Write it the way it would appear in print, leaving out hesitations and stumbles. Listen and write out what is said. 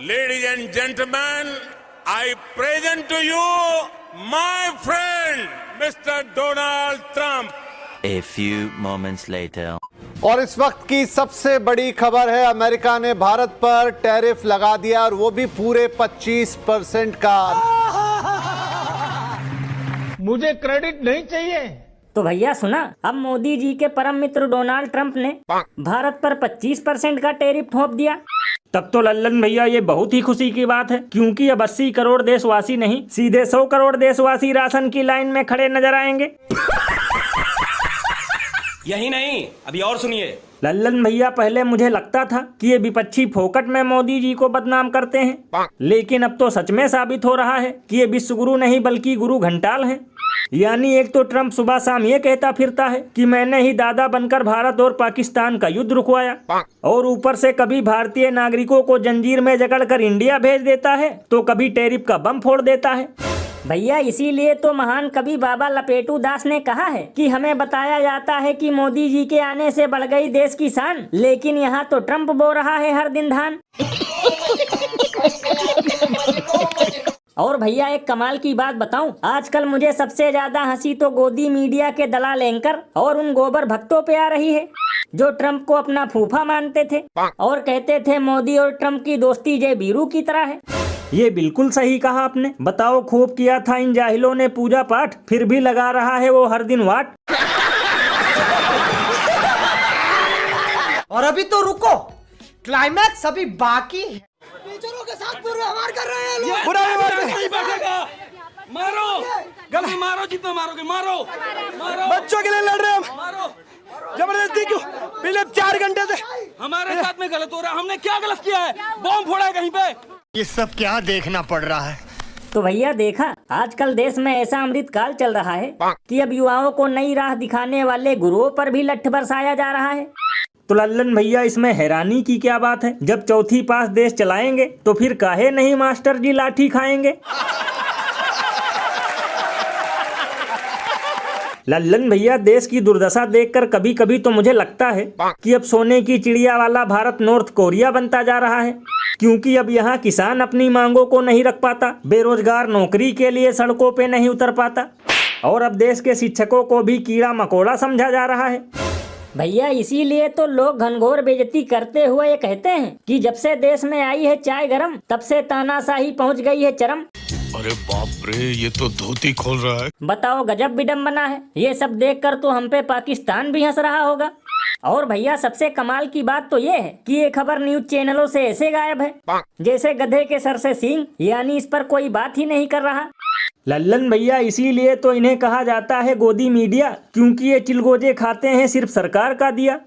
Ladies and gentlemen, I present to you my friend, Mr. Donald Trump. A few moments later. और इस वक्त की सबसे बड़ी खबर है, अमेरिका ने भारत पर टैरिफ लगा दिया और वो भी पूरे 25% का। मुझे क्रेडिट नहीं चाहिए। तो भैया सुना, अब मोदी जी के परम मित्र डोनाल्ड ट्रंप ने भारत पर 25% का टैरिफ थोप दिया। तब तो लल्लन भैया ये बहुत ही खुशी की बात है, क्योंकि अब 80 करोड़ देशवासी नहीं, सीधे 100 करोड़ देशवासी राशन की लाइन में खड़े नजर आएंगे। यही नहीं, अभी और सुनिए। लल्लन भैया, पहले मुझे लगता था कि ये विपक्षी फोकट में मोदी जी को बदनाम करते हैं, लेकिन अब तो सच में साबित हो रहा है कि ये विश्व गुरु नहीं बल्कि गुरु घंटाल हैं। यानी एक तो ट्रंप सुबह शाम ये कहता फिरता है कि मैंने ही दादा बनकर भारत और पाकिस्तान का युद्ध रुकवाया, और ऊपर से कभी भारतीय नागरिकों को जंजीर में जकड़कर इंडिया भेज देता है, तो कभी टैरिफ का बम फोड़ देता है। भैया इसीलिए तो महान कवि बाबा लपेटू दास ने कहा है कि हमें बताया जाता है कि मोदी जी के आने से बढ़ गई देश की शान, लेकिन यहाँ तो ट्रंप बो रहा है हर दिन धान। और भैया एक कमाल की बात बताऊं, आजकल मुझे सबसे ज्यादा हंसी तो गोदी मीडिया के दलाल एंकर और उन गोबर भक्तों पे आ रही है, जो ट्रंप को अपना फूफा मानते थे और कहते थे मोदी और ट्रंप की दोस्ती जय वीरू की तरह है। ये बिल्कुल सही कहा आपने। बताओ, खूब किया था इन जाहिलों ने पूजा पाठ, फिर भी लगा रहा है वो हर दिन वाट। और अभी तो रुको, क्लाइमैक्स अभी बाकी है। टीचरों के साथ दुर्व्यवहार कर रहे हैं लोग। बुरा व्यवहार नहीं बैठेगा। मारो, गले मारो, जितना मारोगे मारो, मारो। बच्चों के लिए लड़ रहे हैं हम। मारो, जबरदस्ती क्यों? पिछले 4 घंटे से हमारे साथ में गलत हो रहा है। हमने क्या गलत किया है? बॉम्ब फोड़ा है कहीं पे? ये सब क्या देखना पड़ रहा है? तो भैया देखा, आजकल देश में ऐसा अमृत काल चल रहा है कि अब युवाओं को नई राह दिखाने वाले गुरुओं पर भी लठ बरसाया जा रहा है। तो लल्लन भैया, इसमें हैरानी की क्या बात है? जब चौथी पास देश चलाएंगे तो फिर काहे नहीं मास्टर जी लाठी खाएंगे? लल्लन भैया, देश की दुर्दशा देखकर कभी कभी तो मुझे लगता है कि अब सोने की चिड़िया वाला भारत नॉर्थ कोरिया बनता जा रहा है, क्योंकि अब यहाँ किसान अपनी मांगों को नहीं रख पाता, बेरोजगार नौकरी के लिए सड़कों पे नहीं उतर पाता, और अब देश के शिक्षकों को भी कीड़ा मकोड़ा समझा जा रहा है। भैया इसीलिए तो लोग घनघोर बेइज्जती करते हुए ये कहते हैं कि जब से देश में आई है चाय गरम, तब से तानाशाही पहुंच गई है चरम। अरे बाप रे, ये तो धोती खोल रहा है। बताओ, गजब विडम्बना है। ये सब देखकर तो हम पे पाकिस्तान भी हंस रहा होगा। और भैया सबसे कमाल की बात तो ये है कि ये खबर न्यूज चैनलों से ऐसे गायब है जैसे गधे के सर से सींग, यानी इस पर कोई बात ही नहीं कर रहा। लल्लन भैया, इसीलिए तो इन्हें कहा जाता है गोदी मीडिया, क्योंकि ये चिलगोजे खाते हैं सिर्फ सरकार का दिया।